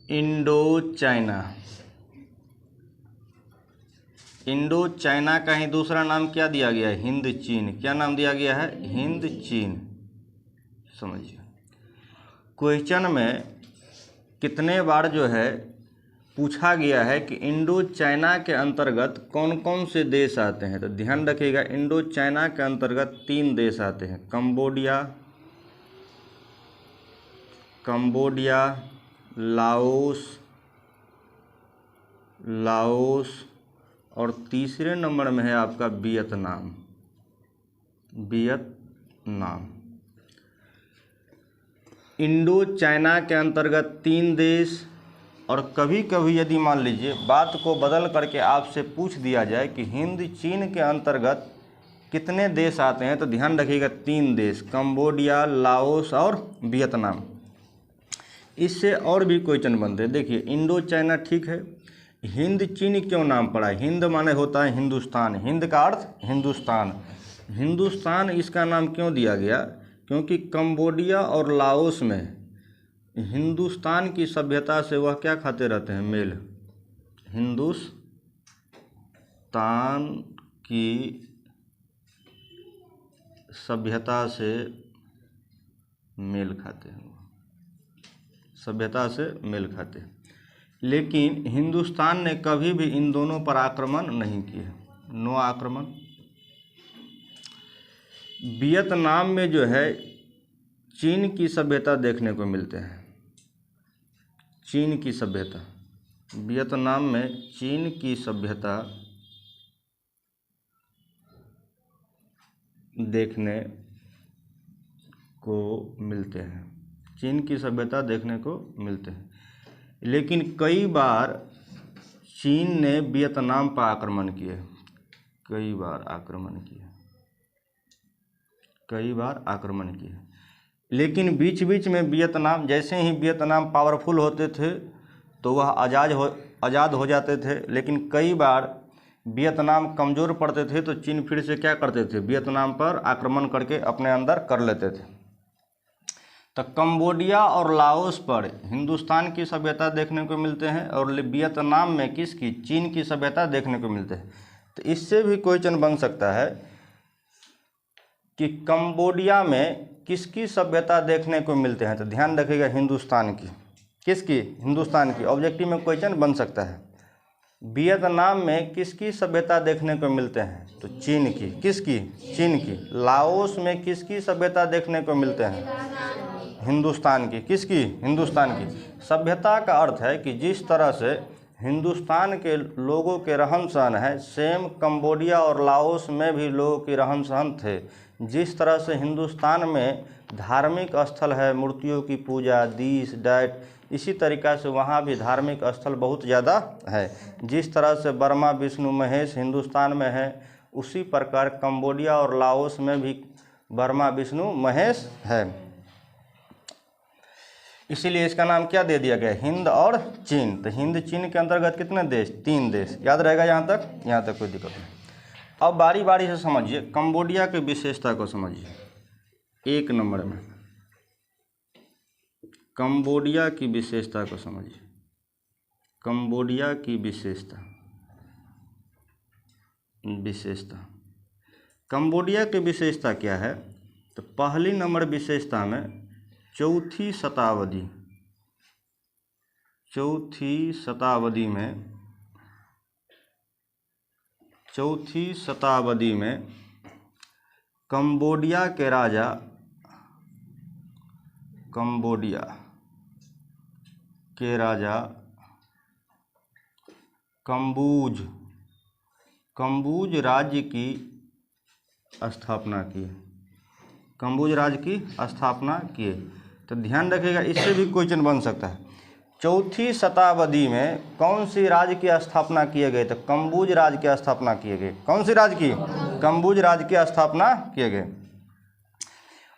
Indo China. Indo China का ही दूसरा नाम क्या दिया गया है? हिंद चीन। क्या नाम दिया गया है? हिंद चीन। समझिए, क्वेश्चन में कितने बार जो है पूछा गया है कि इंडो चाइना के अंतर्गत कौन कौन से देश आते हैं। तो ध्यान रखिएगा, इंडो चाइना के अंतर्गत 3 देश आते हैं, कंबोडिया, लाओस और तीसरे नंबर में है आपका वियतनाम। इंडो चाइना के अंतर्गत 3 देश। और कभी कभी यदि मान लीजिए बात को बदल करके आपसे पूछ दिया जाए कि हिंद चीन के अंतर्गत कितने देश आते हैं, तो ध्यान रखिएगा 3 देश, कंबोडिया, लाओस और वियतनाम। इससे और भी क्वेश्चन बनते हैं। देखिए, इंडो चाइना ठीक है, हिंद चीन क्यों नाम पड़ा? हिंद माने होता है हिंदुस्तान, हिंद का अर्थ हिंदुस्तान। हिंदुस्तान इसका नाम क्यों दिया गया? क्योंकि कंबोडिया और लाओस में हिंदुस्तान की सभ्यता से वह क्या खाते रहते हैं? मेल। हिंदुस्तान की सभ्यता से मेल खाते हैं, लेकिन हिंदुस्तान ने कभी भी इन दोनों पर आक्रमण नहीं किए, नो आक्रमण। वियतनाम में जो है चीन की सभ्यता देखने को मिलते हैं, वियतनाम में चीन की सभ्यता देखने को मिलते हैं, लेकिन कई बार चीन ने वियतनाम पर आक्रमण किए, कई बार आक्रमण किए। लेकिन बीच बीच में वियतनाम, जैसे ही वियतनाम पावरफुल होते थे तो वह आज़ाद हो जाते थे, लेकिन कई बार वियतनाम कमज़ोर पड़ते थे तो चीन फिर से क्या करते थे? वियतनाम पर आक्रमण करके अपने अंदर कर लेते थे। तो कंबोडिया और लाओस पर हिंदुस्तान की सभ्यता देखने को मिलते हैं और वियतनाम में किसकी? चीन की सभ्यता देखने को मिलते हैं। तो इससे भी क्वेश्चन बन सकता है कि कंबोडिया में किसकी सभ्यता देखने को मिलते हैं? तो ध्यान रखिएगा, हिंदुस्तान की। किसकी? हिंदुस्तान की। ऑब्जेक्टिव में क्वेश्चन बन सकता है। वियतनाम में किसकी सभ्यता देखने को मिलते हैं? तो चीन की। किसकी? चीन की। लाओस में किसकी सभ्यता देखने को मिलते हैं? हिंदुस्तान की। किसकी? हिंदुस्तान की। सभ्यता का अर्थ है कि जिस तरह से हिंदुस्तान के लोगों के रहन सहन है, सेम कंबोडिया और लाओस में भी लोगों की रहन सहन थे। जिस तरह से हिंदुस्तान में धार्मिक स्थल है, मूर्तियों की पूजा, दिस डैट, इसी तरीक़ा से वहाँ भी धार्मिक स्थल बहुत ज़्यादा है। जिस तरह से बर्मा विष्णु महेश हिंदुस्तान में है, उसी प्रकार कंबोडिया और लाओस में भी बर्मा विष्णु महेश है। इसीलिए इसका नाम क्या दे दिया गया? हिंद और चीन। तो हिंद चीन के अंतर्गत कितने देश? 3 देश। याद रहेगा यहाँ तक कोई दिक्कत नहीं। अब बारी बारी से समझिए, कंबोडिया की विशेषता को समझिए। 1 नंबर में कंबोडिया की विशेषता को समझिए। कंबोडिया की विशेषता कंबोडिया की विशेषता क्या है? तो पहली नंबर विशेषता में चौथी शताब्दी में कंबोडिया के राजा कंबूज राज्य की स्थापना किए। तो ध्यान रखिएगा, इससे भी क्वेश्चन बन सकता है। चौथी शताब्दी में कौन सी राज्य की स्थापना किए गए? तो कंबूज राज्य की स्थापना किए गए। कौन सी राज्य की? कंबूज राज्य की स्थापना किए गए।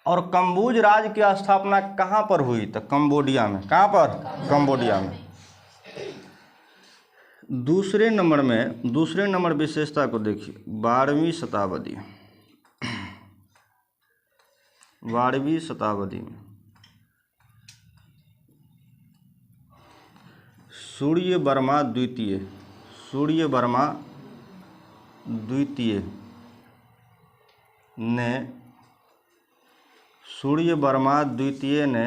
और कंबूज राज्य की स्थापना कहाँ पर हुई? तो कंबोडिया में। कहाँ पर? कंबोडिया में। दूसरे नंबर विशेषता को देखिए, 12वीं शताब्दी में सूर्यवर्मा द्वितीय, सूर्यवर्मा द्वितीय ने, सूर्यवर्मा द्वितीय ने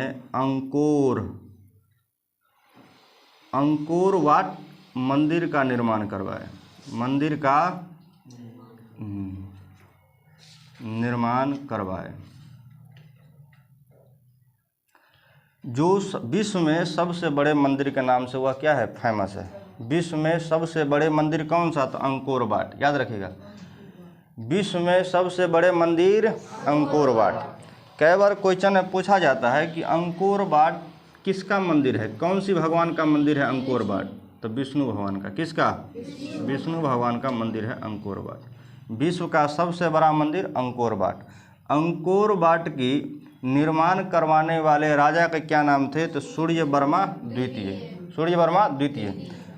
अंकोर वाट मंदिर का निर्माण करवाया, मंदिर का निर्माण करवाए, जो विश्व में सबसे बड़े मंदिर के नाम से वह क्या है, फेमस है। विश्व में सबसे बड़े मंदिर कौन सा, तो अंकोर वाट, याद रखिएगा, विश्व में सबसे बड़े मंदिर अंकोर वाट। कई बार क्वेश्चन में पूछा जाता है कि अंकोर वाट किसका मंदिर है, कौन सी भगवान का मंदिर है अंकोर वाट, तो विष्णु भगवान का। किसका, विष्णु भगवान का मंदिर है अंकोर वाट। विश्व का सबसे बड़ा मंदिर अंकोर वाट। अंकोर वाट की निर्माण करवाने वाले राजा के क्या नाम थे, तो सूर्यवर्मा द्वितीय, सूर्यवर्मा द्वितीय।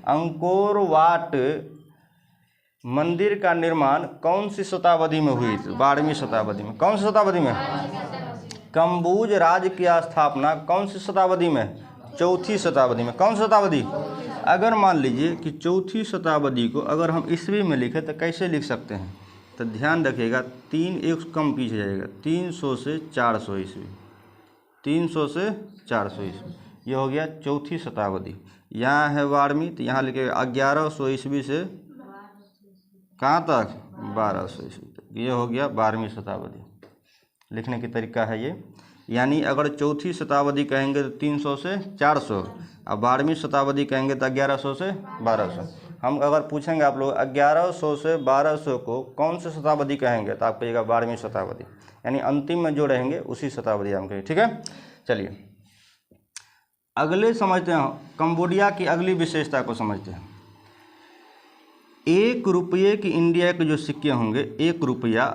अंकोर वाट मंदिर का निर्माण कौन सी शताब्दी में हुई थी, 12वीं शताब्दी में। कौन सी शताब्दी में, कंबुज राज्य की स्थापना कौन सी शताब्दी में, चौथी शताब्दी में। कौन सी शताब्दी, अगर मान लीजिए कि चौथी शताब्दी को अगर हम ईस्वी में लिखें तो कैसे लिख सकते हैं, तो ध्यान रखिएगा 3 एक कम पीछे जाएगा, 300 से 400 ईस्वी, 300 से 400 ईस्वी, ये हो गया चौथी शताब्दी। यहाँ है 12वीं, तो यहाँ लिखेगा 1100 ईस्वी से कहाँ तक, 1200 ईस्वी तक, ये हो गया 12वीं शताब्दी। लिखने की तरीका है ये, यानी अगर चौथी शताब्दी कहेंगे तो 300 से 400, अब 12वीं शताब्दी कहेंगे तो 1100 से 1200। हम अगर पूछेंगे आप लोग 1100 से 1200 को कौन सी शताब्दी कहेंगे, तो आप कहिएगा 12वीं शताब्दी, यानी अंतिम में जो रहेंगे उसी शताब्दी हम कहेंगे। ठीक है, चलिए अगले समझते हैं, कंबोडिया की अगली विशेषता को समझते हैं। 1 रुपये की इंडिया के जो सिक्के होंगे, 1 रुपया,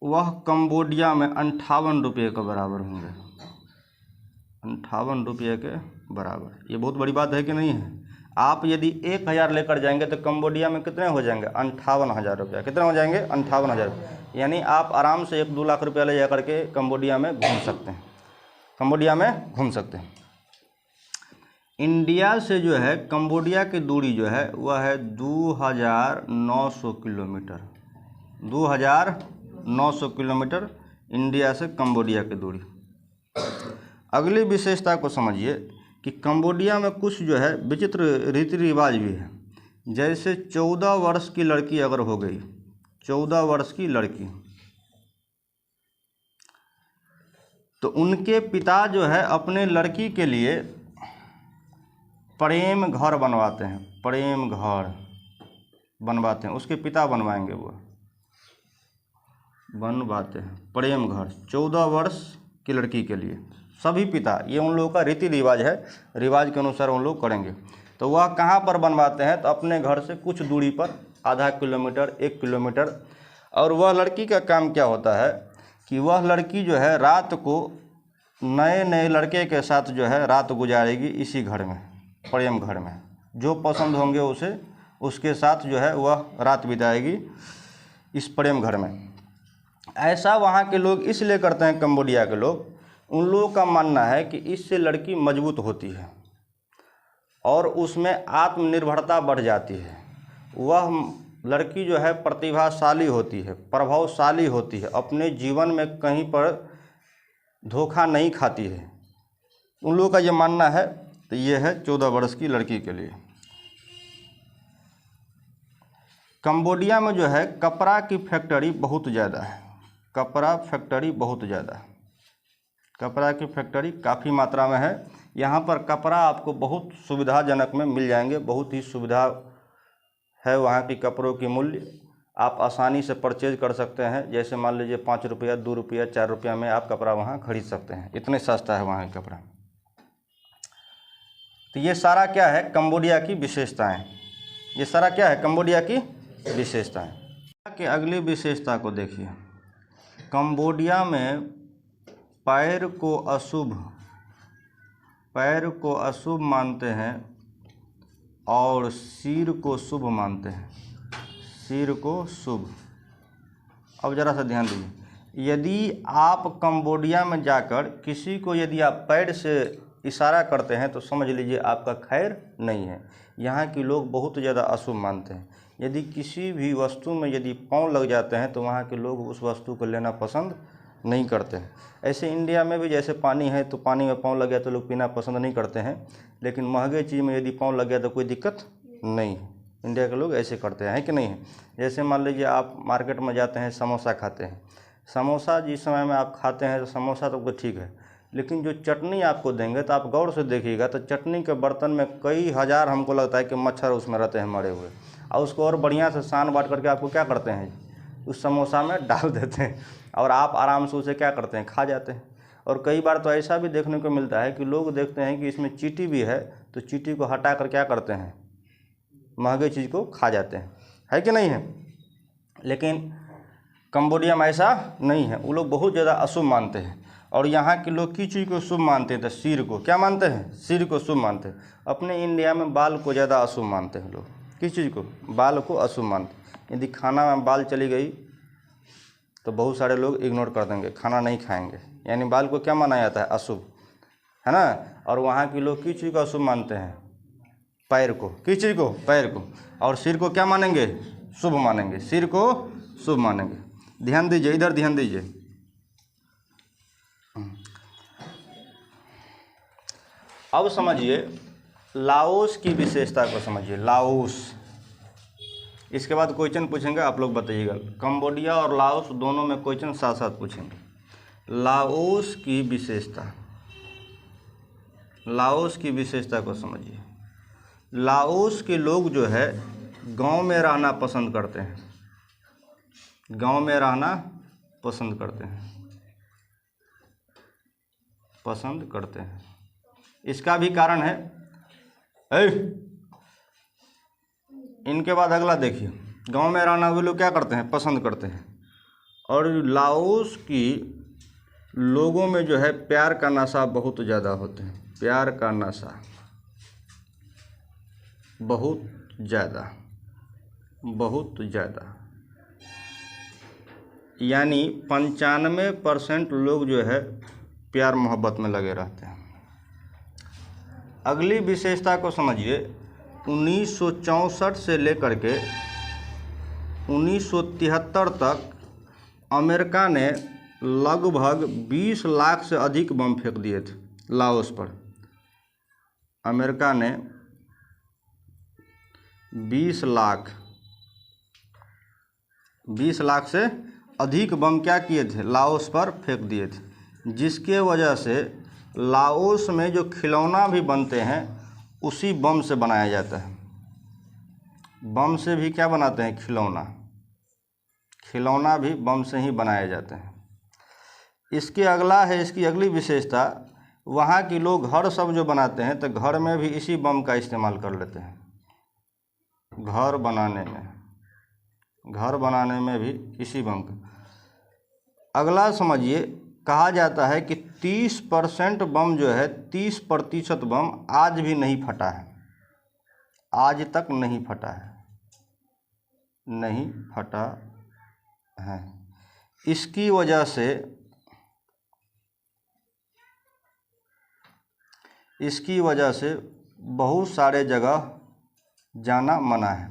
वह कंबोडिया में 58 रुपये के बराबर होंगे, 58 रुपये के बराबर। ये बहुत बड़ी बात है कि नहीं है। आप यदि 1000 लेकर जाएंगे तो कंबोडिया में कितने हो जाएंगे, 58,000 रुपया। कितने हो जाएंगे, 58,000। यानी आप आराम से 1-2 लाख रुपया ले जा करके कंबोडिया में घूम सकते हैं, कंबोडिया में घूम सकते हैं। इंडिया से जो है कंबोडिया की दूरी जो है वह है 2900 किलोमीटर, 2900 किलोमीटर इंडिया से कंबोडिया की दूरी। अगली विशेषता को समझिए कि कंबोडिया में कुछ जो है विचित्र रीति रिवाज भी है। जैसे 14 वर्ष की लड़की अगर हो गई, 14 वर्ष की लड़की, तो उनके पिता जो है अपने लड़की के लिए प्रेम घर बनवाते हैं, प्रेम घर बनवाते हैं, उसके पिता बनवाएंगे, वो बनवाते हैं प्रेम घर 14 वर्ष की लड़की के लिए, सभी पिता। ये उन लोगों का रीति रिवाज है, रिवाज के अनुसार उन लोग करेंगे। तो वह कहाँ पर बनवाते हैं, तो अपने घर से कुछ दूरी पर, आधा किलोमीटर, 1 किलोमीटर। और वह लड़की का काम क्या होता है कि वह लड़की जो है रात को नए नए लड़के के साथ जो है रात गुजारेगी इसी घर में, प्रेम घर में। जो पसंद होंगे उसे, उसके साथ जो है वह रात बिताएगी इस प्रेम घर में। ऐसा वहाँ के लोग इसलिए करते हैं, कंबोडिया के लोग, उन लोगों का मानना है कि इससे लड़की मजबूत होती है और उसमें आत्मनिर्भरता बढ़ जाती है। वह लड़की जो है प्रतिभाशाली होती है, प्रभावशाली होती है, अपने जीवन में कहीं पर धोखा नहीं खाती है। उन लोगों का ये मानना है। तो ये है 14 वर्ष की लड़की के लिए। कंबोडिया में जो है कपड़ा की फैक्ट्री बहुत ज़्यादा है, कपड़ा फैक्ट्री बहुत ज़्यादा है, कपड़ा की फैक्ट्री काफ़ी मात्रा में है। यहाँ पर कपड़ा आपको बहुत सुविधाजनक में मिल जाएंगे, बहुत ही सुविधा है वहाँ की कपड़ों की मूल्य आप आसानी से परचेज कर सकते हैं। जैसे मान लीजिए 5 रुपया, 2 रुपया, 4 रुपया में आप कपड़ा वहाँ खरीद सकते हैं, इतने सस्ता है वहाँ का कपड़ा। तो ये सारा क्या है, कंबोडिया की विशेषताएं। ये सारा क्या है, कंबोडिया की विशेषताएं। कि अगली विशेषता को देखिए। कंबोडिया में पैर को अशुभ मानते हैं और सिर को शुभ मानते हैं, सिर को शुभ। अब ज़रा सा ध्यान दीजिए, यदि आप कंबोडिया में जाकर किसी को यदि आप पैर से इशारा करते हैं तो समझ लीजिए आपका खैर नहीं है। यहाँ के लोग बहुत ज़्यादा अशुभ मानते हैं। यदि किसी भी वस्तु में यदि पाँव लग जाते हैं तो वहाँ के लोग उस वस्तु को लेना पसंद नहीं करते हैं। ऐसे इंडिया में भी जैसे पानी है तो पानी में पाँव लग गया तो लोग पीना पसंद नहीं करते हैं, लेकिन महंगे चीज़ में यदि पाँव लग गया तो कोई दिक्कत नहीं है। इंडिया के लोग ऐसे करते हैं, है कि नहीं है। जैसे मान लीजिए आप मार्केट में जाते हैं, समोसा खाते हैं। समोसा जिस समय में आप खाते हैं तो समोसा तो ठीक है, लेकिन जो चटनी आपको देंगे तो आप गौर से देखिएगा तो चटनी के बर्तन में कई हज़ार हमको लगता है कि मच्छर उसमें रहते हैं मरे हुए, और उसको और बढ़िया से सान बाँट करके आपको क्या करते हैं, उस समोसा में डाल देते हैं और आप आराम से उसे क्या करते हैं, खा जाते हैं। और कई बार तो ऐसा भी देखने को मिलता है कि लोग देखते हैं कि इसमें चींटी भी है तो चींटी को हटा कर क्या करते हैं, महंगे चीज़ को खा जाते हैं, है कि नहीं है। लेकिन कंबोडिया में ऐसा नहीं है, वो लोग बहुत ज़्यादा अशुभ मानते हैं। और यहाँ के लोग किस चीज़ को शुभ मानते हैं, तो सिर को क्या मानते हैं, सिर को शुभ मानते हैं। अपने इंडिया में बाल को ज़्यादा अशुभ मानते हैं लोग, किस चीज़ को, बाल को अशुभ मानते हैं। यदि खाना में बाल चली गई तो बहुत सारे लोग इग्नोर कर देंगे, खाना नहीं खाएंगे, यानी बाल को क्या माना जाता है, अशुभ, है ना। और वहाँ के लोग किस चीज़ को अशुभ मानते हैं, पैर को, किस चीज़ को, पैर को। और सिर को क्या मानेंगे, शुभ मानेंगे, सिर को शुभ मानेंगे। ध्यान दीजिए, इधर ध्यान दीजिए। अब समझिए लाओस की विशेषता को समझिए, लाओस। इसके बाद क्वेश्चन पूछेंगे, आप लोग बताइएगा। कंबोडिया और लाओस दोनों में क्वेश्चन साथ साथ पूछेंगे। लाओस की विशेषता, लाओस की विशेषता को समझिए। लाओस के लोग जो है गांव में रहना पसंद करते हैं, गांव में रहना पसंद करते हैं, पसंद करते हैं। इसका भी कारण है, इनके बाद अगला देखिए, गांव में रहना वे लोग क्या करते हैं, पसंद करते हैं। और लाओस की लोगों में जो है प्यार का नशा बहुत ज़्यादा होते हैं, प्यार का नशा बहुत ज़्यादा, बहुत ज़्यादा, यानी 95% लोग जो है प्यार मोहब्बत में लगे रहते हैं। अगली विशेषता को समझिए। 1964 से लेकर के 1973 तक अमेरिका ने लगभग 20 लाख से अधिक बम फेंक दिए थे लाओस पर। अमेरिका ने 20 लाख से अधिक बम क्या किए थे, लाओस पर फेंक दिए थे, जिसके वजह से लाओस में जो खिलौना भी बनते हैं उसी बम से बनाया जाता है। बम से भी क्या बनाते हैं, खिलौना, खिलौना भी बम से ही बनाए जाते हैं। इसके अगला है, इसकी अगली विशेषता, वहाँ के लोग घर सब जो बनाते हैं तो घर में भी इसी बम का इस्तेमाल कर लेते हैं, घर बनाने में भी इसी बम का। अगला समझिए, कहा जाता है कि 30% बम जो है, 30% बम आज भी नहीं फटा है, आज तक नहीं फटा है, नहीं फटा है। इसकी वजह से बहुत सारे जगह जाना मना है,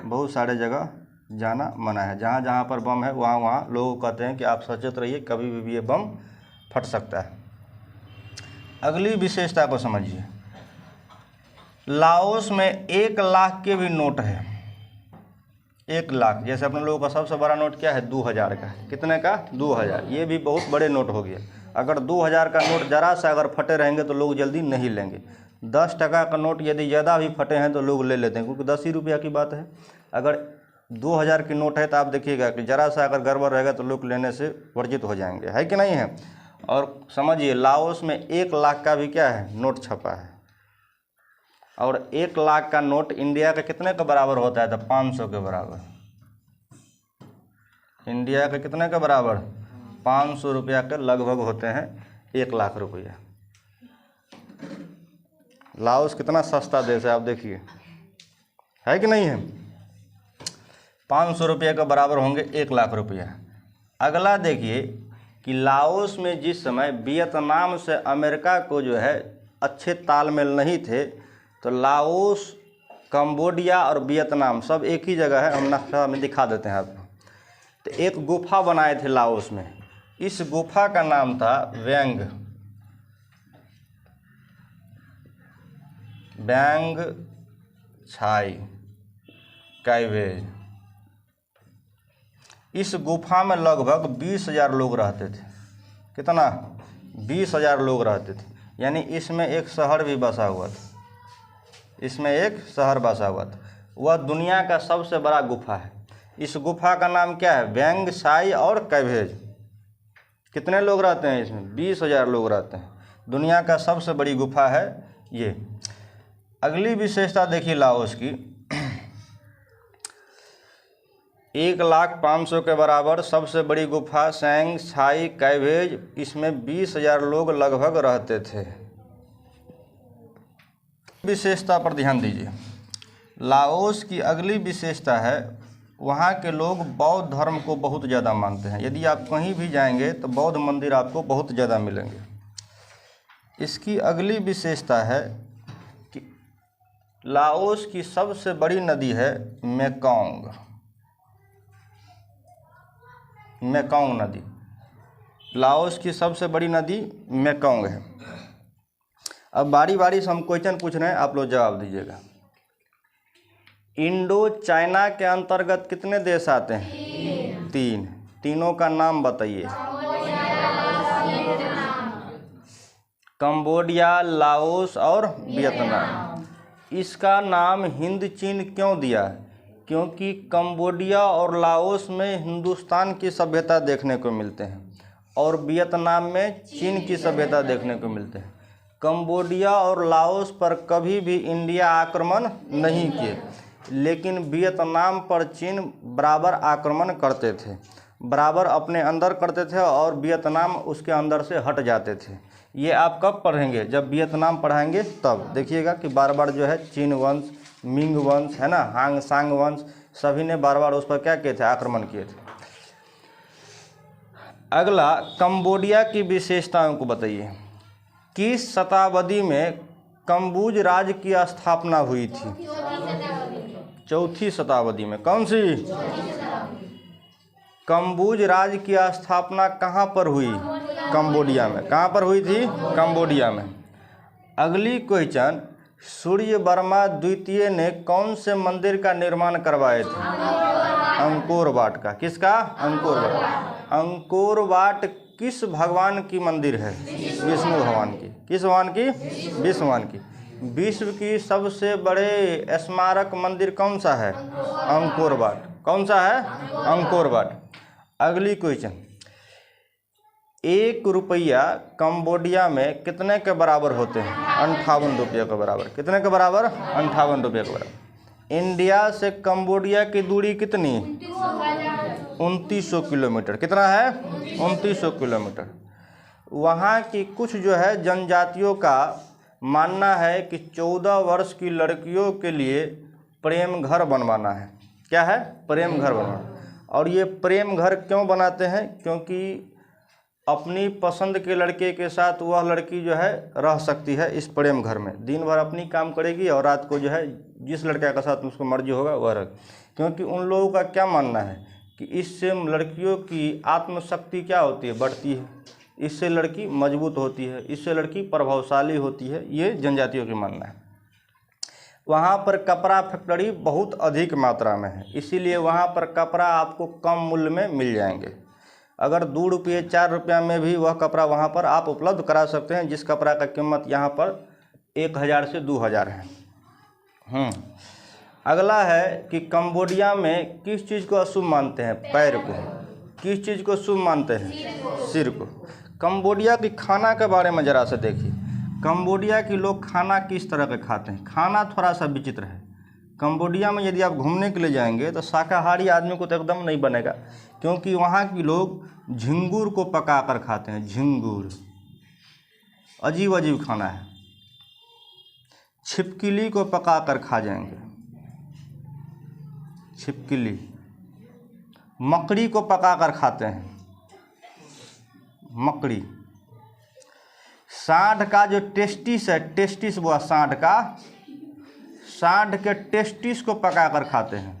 बहुत सारे जगह जाना मना है। जहाँ जहाँ पर बम है वहाँ वहाँ लोग कहते हैं कि आप सचेत रहिए, कभी भी ये बम फट सकता है। अगली विशेषता को समझिए। लाओस में 1 लाख के भी नोट है, 1 लाख। जैसे अपने लोगों का सबसे बड़ा नोट क्या है, 2000 का है। कितने का, 2000। ये भी बहुत बड़े नोट हो गया। अगर 2000 का नोट ज़रा सा अगर फटे रहेंगे तो लोग जल्दी नहीं लेंगे। 10 टका का नोट यदि ज़्यादा भी फटे हैं तो लोग ले लेते हैं, क्योंकि 10 ही रुपया की बात है। अगर 2000 की नोट है तो आप देखिएगा कि ज़रा सा अगर गड़बड़ रहेगा तो लोग लेने से वर्जित हो जाएंगे, है कि नहीं है। और समझिए लाओस में 1 लाख का भी क्या है, नोट छपा है। और 1 लाख का नोट इंडिया के कितने के बराबर होता है, तो 500 के बराबर। इंडिया के कितने के बराबर, 500 रुपया के लगभग होते हैं 1 लाख रुपया। लाओस कितना सस्ता देश है, आप देखिए, है कि नहीं है। 500 रुपये के बराबर होंगे 1 लाख रुपया। अगला देखिए, कि लाओस में जिस समय वियतनाम से अमेरिका को जो है अच्छे तालमेल नहीं थे, तो लाओस, कंबोडिया और वियतनाम सब एक ही जगह है। हम नक्शा में दिखा देते हैं आपको। तो एक गुफा बनाए थे लाओस में, इस गुफा का नाम था बैंग छाई कैवेज। इस गुफा में लगभग 20,000 लोग रहते थे। कितना? 20,000 लोग रहते थे। यानी इसमें एक शहर भी बसा हुआ था, इसमें एक शहर बसा हुआ था। वह दुनिया का सबसे बड़ा गुफा है। इस गुफा का नाम क्या है? बैंग छाई और कैवेज। कितने लोग रहते हैं इसमें? 20,000 लोग रहते हैं। दुनिया का सबसे बड़ी गुफा है ये। अगली विशेषता देखिए लाओस की, 1,05,000 के बराबर सबसे बड़ी गुफा बैंग छाई कैवेज, इसमें 20,000 लोग लगभग रहते थे। विशेषता पर ध्यान दीजिए। लाओस की अगली विशेषता है, वहाँ के लोग बौद्ध धर्म को बहुत ज़्यादा मानते हैं। यदि आप कहीं भी जाएंगे तो बौद्ध मंदिर आपको बहुत ज़्यादा मिलेंगे। इसकी अगली विशेषता है कि लाओस की सबसे बड़ी नदी है मेकोंग नदी। लाओस की सबसे बड़ी नदी मेकोंग है। अब बारी बारी से हम क्वेश्चन पूछ रहे हैं, आप लोग जवाब दीजिएगा। इंडो चाइना के अंतर्गत कितने देश आते हैं? 3। तीनों का नाम बताइए। कंबोडिया, लाओस और वियतनाम। इसका नाम हिंद चीन क्यों दिया? क्योंकि कंबोडिया और लाओस में हिंदुस्तान की सभ्यता देखने को मिलते हैं और वियतनाम में चीन की सभ्यता देखने को मिलते हैं। कंबोडिया और लाओस पर कभी भी इंडिया आक्रमण नहीं किए, लेकिन वियतनाम पर चीन बराबर आक्रमण करते थे, बराबर अपने अंदर करते थे और वियतनाम उसके अंदर से हट जाते थे। ये आप कब पढ़ेंगे? जब वियतनाम पढ़ाएंगे तब देखिएगा कि बार बार जो है चीन वंश, मिंग वंश है ना, हांग सांग वंश, सभी ने बार बार उस पर क्या किए थे? आक्रमण किए थे। अगला, कंबोडिया की विशेषताओं को बताइए। किस शताब्दी में कंबुज राज्य की स्थापना हुई थी? 4वीं शताब्दी में। कौन सी? कंबुज राज्य की स्थापना कहाँ पर हुई? कंबोडिया में। कहाँ पर हुई थी? कंबोडिया में। अगली क्वेश्चन, सूर्य वर्मा द्वितीय ने कौन से मंदिर का निर्माण करवाए थे? अंकोर वाट का। किसका? Angkor Wat. अंकोर वाट किस भगवान की मंदिर है? विष्णु भगवान की। किस भगवान की? विष्णु भगवान की। विश्व की सबसे बड़े स्मारक मंदिर कौन सा है? Angkor Wat. कौन सा है? Angkor Wat. अगली क्वेश्चन, 1 रुपया कंबोडिया में कितने के बराबर होते हैं? 58 रुपये के बराबर। कितने के बराबर? 58 रुपये के बराबर। इंडिया से कंबोडिया की दूरी कितनी? 2900 किलोमीटर। कितना है? 2900 किलोमीटर। वहाँ की कुछ जो है जनजातियों का मानना है कि 14 वर्ष की लड़कियों के लिए प्रेम घर बनवाना है। क्या है? प्रेम घर बनवाना। और ये प्रेम घर क्यों बनाते हैं? क्योंकि अपनी पसंद के लड़के के साथ वह लड़की जो है रह सकती है इस प्रेम घर में। दिन भर अपनी काम करेगी और रात को जो है जिस लड़के के साथ उसको मर्जी होगा वह रह। क्योंकि उन लोगों का क्या मानना है कि इससे लड़कियों की आत्मशक्ति क्या होती है? बढ़ती है। इससे लड़की मजबूत होती है, इससे लड़की प्रभावशाली होती है। ये जनजातियों की मानना है। वहाँ पर कपड़ा फैक्ट्री बहुत अधिक मात्रा में है, इसीलिए वहाँ पर कपड़ा आपको कम मूल्य में मिल जाएंगे। अगर 2 रुपये 4 रुपया में भी वह कपड़ा वहाँ पर आप उपलब्ध करा सकते हैं, जिस कपड़ा का कीमत यहाँ पर 1000 से 2000 है। अगला है कि कंबोडिया में किस चीज़ को अशुभ मानते हैं? पैर को। किस चीज़ को शुभ मानते हैं? सिर को। कंबोडिया की खाना के बारे में ज़रा से देखिए। कंबोडिया के लोग खाना किस तरह का खाते हैं? खाना थोड़ा सा विचित्र है। कंबोडिया में यदि आप घूमने के लिए जाएंगे तो शाकाहारी आदमी को तो एकदम नहीं बनेगा, क्योंकि वहाँ के लोग झिंगुर को पकाकर खाते हैं। झिंगुर अजीब अजीब खाना है। छिपकली को पकाकर खा जाएंगे। छिपकली। मकड़ी को पकाकर खाते हैं। मकड़ी। सांड का जो टेस्टिस है, टेस्टिस वो सांड का, सांड के टेस्टिस को पका कर खाते हैं।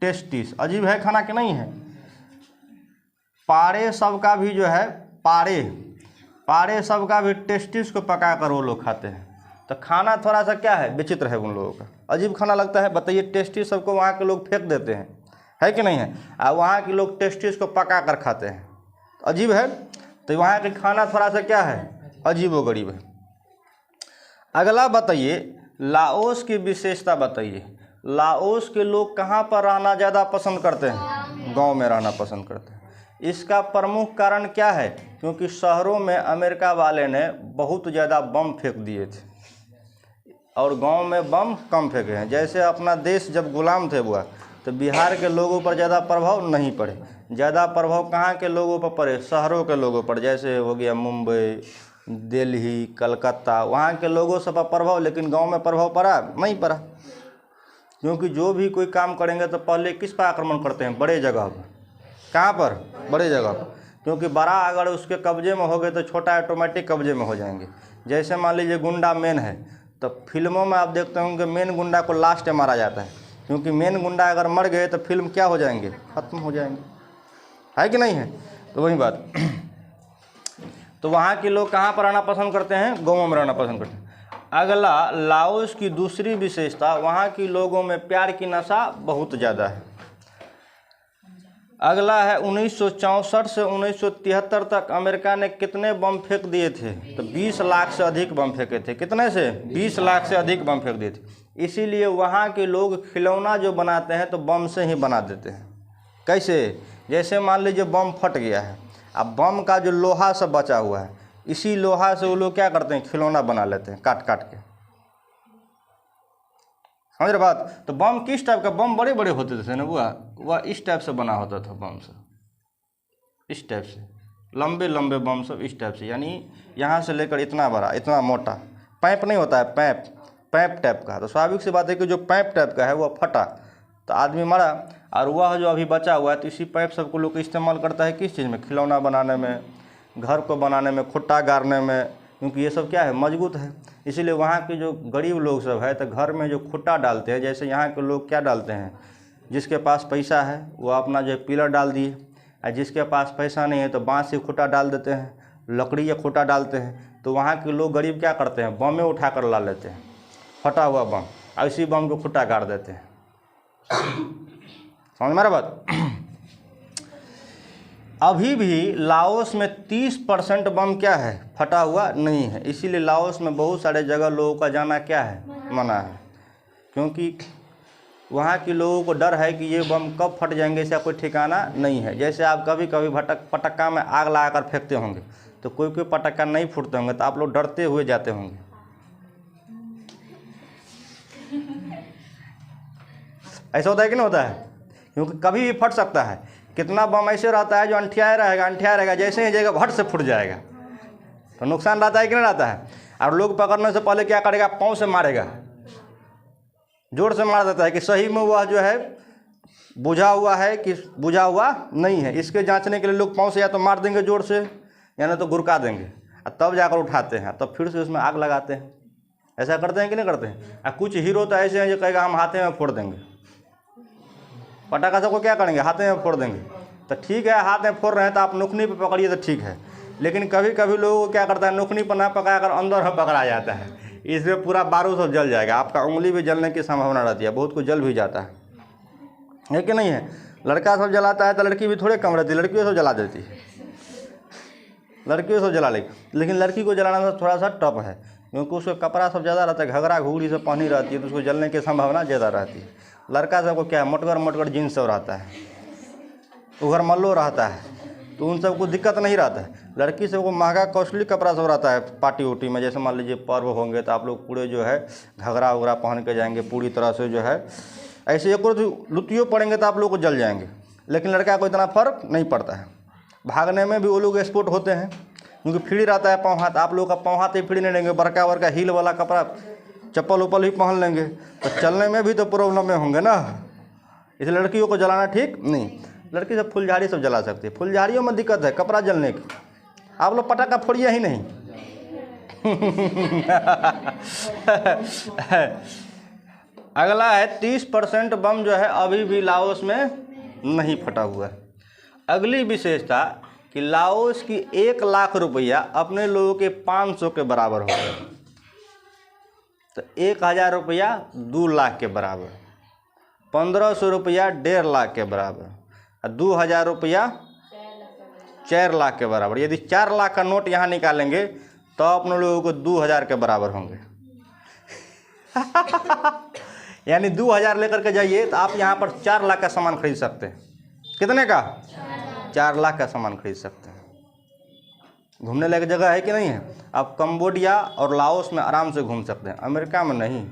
टेस्टिस अजीब है खाना कि नहीं है। पाड़े सब का भी जो है, पाड़े सब का भी टेस्टिस को पका कर वो लोग खाते हैं। तो खाना थोड़ा सा क्या है, विचित्र है उन लोगों का, अजीब खाना लगता है। बताइए, टेस्टिस सबको वहाँ के लोग फेंक देते हैं, है कि नहीं है। और वहाँ के लोग टेस्टिस को पका कर खाते हैं, अजीब है। तो वहाँ का खाना थोड़ा सा क्या है, अजीब व गरीब है। अगला बताइए, लाओस की विशेषता बताइए। लाओस के लोग कहाँ पर रहना ज़्यादा पसंद करते हैं, गांव में रहना पसंद करते हैं। इसका प्रमुख कारण क्या है, क्योंकि शहरों में अमेरिका वाले ने बहुत ज़्यादा बम फेंक दिए थे और गांव में बम कम फेंके हैं। जैसे अपना देश जब गुलाम थे हुआ, तो बिहार के लोगों पर ज़्यादा प्रभाव नहीं पड़े। ज़्यादा प्रभाव कहाँ के लोगों पर पड़े, शहरों के लोगों पर। जैसे हो गया मुंबई, दिल्ली, कलकत्ता, वहाँ के लोगों सब पर प्रभाव, लेकिन गांव में प्रभाव पड़ा नहीं पड़ा। क्योंकि जो भी कोई काम करेंगे तो पहले किस पर आक्रमण करते हैं, बड़े जगह पर। कहाँ पर, बड़े जगह पर। क्योंकि बड़ा अगर उसके कब्जे में हो गए तो छोटा ऑटोमेटिक कब्जे में हो जाएंगे। जैसे मान लीजिए गुंडा मेन है, तो फिल्मों में आप देखते होंगे मेन गुंडा को लास्ट में मारा जाता है, क्योंकि मेन गुंडा अगर मर गए तो फिल्म क्या हो जाएंगे, खत्म हो जाएंगे, है कि नहीं है। तो वही बात। तो वहाँ के लोग कहाँ पर रहना पसंद करते हैं, गाँव में रहना पसंद करते हैं। अगला, लाओस की दूसरी विशेषता, वहाँ के लोगों में प्यार की नशा बहुत ज़्यादा है। अगला है 1964 से 1973 तक अमेरिका ने कितने बम फेंक दिए थे, तो 20 लाख से अधिक बम फेंके थे। कितने से, 20 लाख से अधिक बम फेंक दिए थे। इसीलिए वहाँ के लोग खिलौना जो बनाते हैं तो बम से ही बना देते हैं। कैसे, जैसे मान लीजिए बम फट गया है, अब बम का जो लोहा सब बचा हुआ है, इसी लोहा से वो लोग क्या करते हैं, खिलौना बना लेते हैं काट काट के। समझ रहे बात। तो बम किस टाइप का, बम बड़े बड़े होते थे ना, वह इस टाइप से बना होता था बम से, इस टाइप से लंबे लंबे बम सब इस टाइप से, यानी यहाँ से लेकर इतना बड़ा इतना मोटा। पैप नहीं होता है, पैप टाइप का। तो स्वाभाविक सी बात है कि जो पैप टाइप का है वह फटा तो आदमी मरा, और वह जो अभी बचा हुआ है तो इसी पैप सबको लोग इस्तेमाल करता है किस चीज़ में, खिलौना बनाने में, घर को बनाने में, खुट्टा गाड़ने में, क्योंकि ये सब क्या है, मजबूत है। इसीलिए वहाँ के जो गरीब लोग सब है तो घर में जो खुट्टा डालते हैं, जैसे यहाँ के लोग क्या डालते हैं, जिसके पास पैसा है वो अपना जो पिलर डाल दिए, और जिसके पास पैसा नहीं है तो बांस से खुट्टा डाल देते हैं, लकड़ी या खुट्टा डालते हैं। तो वहाँ के लोग गरीब क्या करते हैं, बम में उठा कर ला लेते हैं, फटा हुआ बम, और इसी बम को खुट्टा गाड़ देते हैं। समझ में आ रहा बात। अभी भी लाओस में 30% बम क्या है, फटा हुआ नहीं है। इसीलिए लाओस में बहुत सारे जगह लोगों का जाना क्या है, मना है। क्योंकि वहाँ के लोगों को डर है कि ये बम कब फट जाएंगे, इसका कोई ठिकाना नहीं है। जैसे आप कभी कभी पटाखा में आग लगाकर फेंकते होंगे, तो कोई कोई पटाखा नहीं फूटते होंगे, तो आप लोग डरते हुए जाते होंगे। ऐसा होता है कि नहीं होता है, क्योंकि कभी भी फट सकता है। कितना बम ऐसे रहता है जो अंठियाया रहेगा, जैसे ही जाएगा भट से फूट जाएगा, तो नुकसान रहता है कि नहीं रहता है। और लोग पकड़ने से पहले क्या करेगा, पाँव से मारेगा, जोर से मार देता है कि सही में वह जो है बुझा हुआ है कि बुझा हुआ नहीं है। इसके जांचने के लिए लोग पाँव से या तो मार देंगे जोर से, या नहीं तो गुरका देंगे, और तब जाकर उठाते हैं, तब फिर से उसमें आग लगाते हैं। ऐसा करते हैं कि नहीं करते हैं। और कुछ हीरो तो ऐसे हैं जो कहेगा हम हाथे में फोड़ देंगे, पटाखा सबको क्या करेंगे, हाथे में फोड़ देंगे। तो ठीक है, हाथ में फोड़ रहे हैं तो आप नुकनी पे पकड़िए तो ठीक है, लेकिन कभी कभी लोगों को क्या करता है, नुकनी पर ना पकड़ाकर अंदर में पकड़ा जाता है, इसमें पूरा बारूद सब जल जाएगा, आपका उंगली भी जलने की संभावना रहती है, बहुत कुछ जल भी जाता है कि नहीं है। लड़का सब जलाता है तो लड़की भी थोड़े कम रहती है, लड़कियों सब जला देती है, लड़कियों सब जला लेगी। लेकिन लड़की को जलाना थोड़ा सा टफ है, क्योंकि उसका कपड़ा सब ज़्यादा रहता है, घघरा घूघड़ी सब पहनी रहती है, तो उसको जलने की संभावना ज़्यादा रहती है। लड़का सबको क्या है, मोटगर जीन्स सब रहता है, उघर मल्लो रहता है, तो उन सबको दिक्कत नहीं रहता है। लड़की सबको महंगा कॉस्टली कपड़ा सब रहता है पार्टी उटी में। जैसे मान लीजिए पर्व होंगे तो आप लोग पूरे जो है घघरा उघरा पहन के जाएंगे पूरी तरह से, जो है ऐसे एक लुतियों पड़ेंगे तो आप लोग को जल जाएंगे। लेकिन लड़का को इतना फर्क नहीं पड़ता है। भागने में भी वो लोग एक्सपोर्ट होते हैं, क्योंकि फ्री रहता है पाँव हाथ। आप लोग का पाँव हाथ ही फ्री नहीं लेंगे, बड़का हील वाला कपड़ा चप्पल उप्पल ही पहन लेंगे, तो चलने में भी तो प्रॉब्लम में होंगे ना। इसलिए लड़कियों को जलाना ठीक नहीं। लड़की सब फुलझाड़ी सब जला सकती है, फुलझाड़ियों में दिक्कत है कपड़ा जलने की, आप लोग पटाखा फोड़िए ही नहीं। अगला है 30% बम जो है अभी भी लाओस में नहीं फटा हुआ है। अगली विशेषता कि लाओस की 1 लाख रुपया अपने लोगों के 500 के बराबर हो गया। तो 1000 रुपया 2 लाख के बराबर, 1500 रुपया 1.5 लाख के बराबर, 2000 रुपया 4 लाख के बराबर। यदि 4 लाख का नोट यहाँ निकालेंगे तो अपने लोगों को 2000 के बराबर होंगे। यानी 2000 लेकर के जाइए तो आप यहाँ पर 4 लाख का सामान खरीद सकते हैं। कितने का? 4 लाख का सामान खरीद सकते हैं। घूमने लायक जगह है कि नहीं है? आप कंबोडिया और लाओस में आराम से घूम सकते हैं, अमेरिका में नहीं।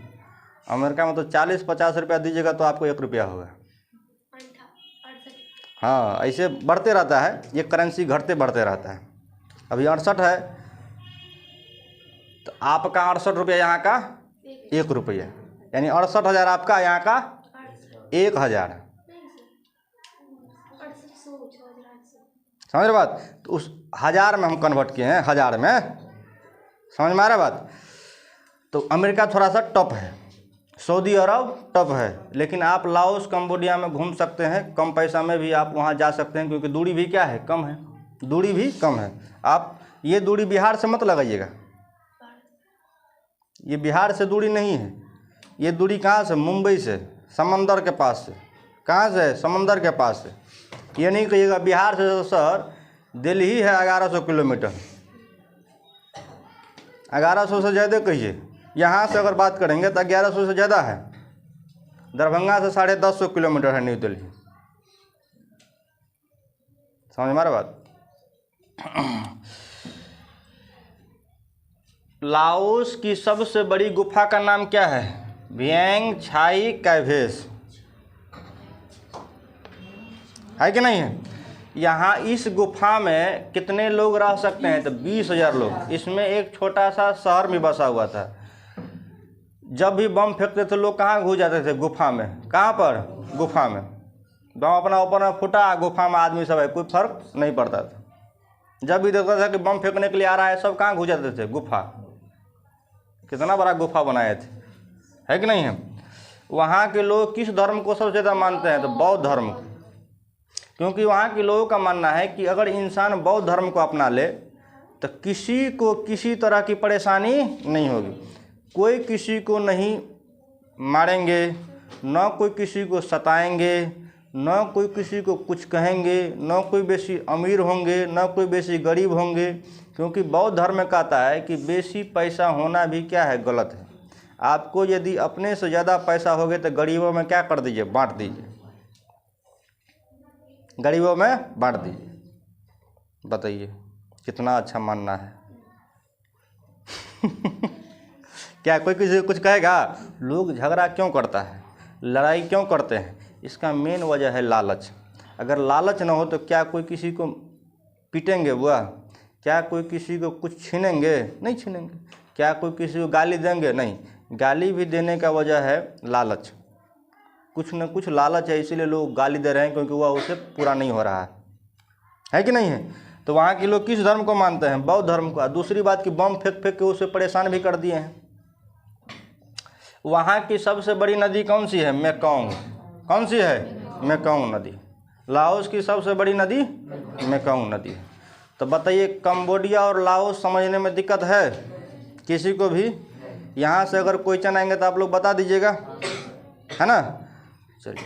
अमेरिका में तो 40-50 रुपया दीजिएगा तो आपको 1 रुपया होगा। हाँ, ऐसे बढ़ते रहता है, ये करेंसी घटते बढ़ते रहता है। अभी 68 है तो आपका 68 रुपया, यहाँ का 1 रुपया, यानी 68,000 आपका, यहाँ का 1000। समझ रहे बात? तो उस 1000 में हम कन्वर्ट किए हैं, 1000 में। समझ में आ रहा बात? तो अमेरिका थोड़ा सा टफ है, सऊदी अरब टफ है, लेकिन आप लाओस कंबोडिया में घूम सकते हैं। कम पैसा में भी आप वहाँ जा सकते हैं, क्योंकि दूरी भी क्या है? कम है। दूरी भी कम है। आप ये दूरी बिहार से मत लगाइएगा, ये बिहार से दूरी नहीं है। ये दूरी कहाँ से? मुंबई से, समंदर के पास से। कहाँ से? समंदर के पास से। ये नहीं कहिएगा बिहार से तो सर दिल्ली है 1100 किलोमीटर, 1100 से ज़्यादा कहिए। यहाँ से अगर बात करेंगे तो 1100 से ज़्यादा है। दरभंगा से 150 किलोमीटर है न्यू दिल्ली। समझ में आ रहा बात? लाओस की सबसे बड़ी गुफा का नाम क्या है? विएंग छाई कैवेस है कि नहीं है? यहाँ इस गुफा में कितने लोग रह सकते हैं? तो 20,000 लोग। इसमें एक छोटा सा शहर भी बसा हुआ था। जब भी बम फेंकते थे लोग कहाँ घुस जाते थे? गुफा में। कहाँ पर? गुफा में। बम अपना ऊपर में फूटा, गुफा में आदमी सब है, कोई फर्क नहीं पड़ता था। जब भी देखता था कि बम फेंकने के लिए आ रहा है, सब कहाँ घुस जाते थे? गुफा। कितना बड़ा गुफा बनाए थे, है कि नहीं है? वहाँ के लोग किस धर्म को सबसे ज़्यादा मानते हैं? तो बौद्ध धर्म को। क्योंकि वहाँ के लोगों का मानना है कि अगर इंसान बौद्ध धर्म को अपना ले तो किसी को किसी तरह की परेशानी नहीं होगी। कोई किसी को नहीं मारेंगे, न कोई किसी को सताएंगे, न कोई किसी को कुछ कहेंगे, न कोई बेसी अमीर होंगे, न कोई बेसी गरीब होंगे। क्योंकि बौद्ध धर्म कहता है कि बेसी पैसा होना भी क्या है? गलत है। आपको यदि अपने से ज़्यादा पैसा होगे तो गरीबों में क्या कर दीजिए? बांट दीजिए, गरीबों में बांट दीजिए। बताइए कितना अच्छा मानना है। क्या कोई किसी को कुछ कहेगा? लोग झगड़ा क्यों करता है, लड़ाई क्यों करते हैं? इसका मेन वजह है लालच। अगर लालच ना हो तो क्या कोई किसी को पीटेंगे? वह क्या कोई किसी को कुछ छीनेंगे? नहीं छीनेंगे। क्या कोई किसी को गाली देंगे? नहीं। गाली भी देने का वजह है लालच। कुछ न कुछ लालच है, इसीलिए लोग गाली दे रहे हैं, क्योंकि वह उसे पूरा नहीं हो रहा है कि नहीं है? तो वहाँ के लोग किस धर्म को मानते हैं? बौद्ध धर्म को। दूसरी बात कि बम फेंक फेंक के उसे परेशान भी कर दिए हैं। वहाँ की सबसे बड़ी नदी कौन सी है? मेकोंग। कौन सी है? मेकोंग नदी। लाओस की सबसे बड़ी नदी मेकोंग नदी है। तो बताइए कंबोडिया और लाओस समझने में दिक्कत है किसी को भी? यहाँ से अगर क्वेश्चन आएंगे तो आप लोग बता दीजिएगा, है ना? चलिए।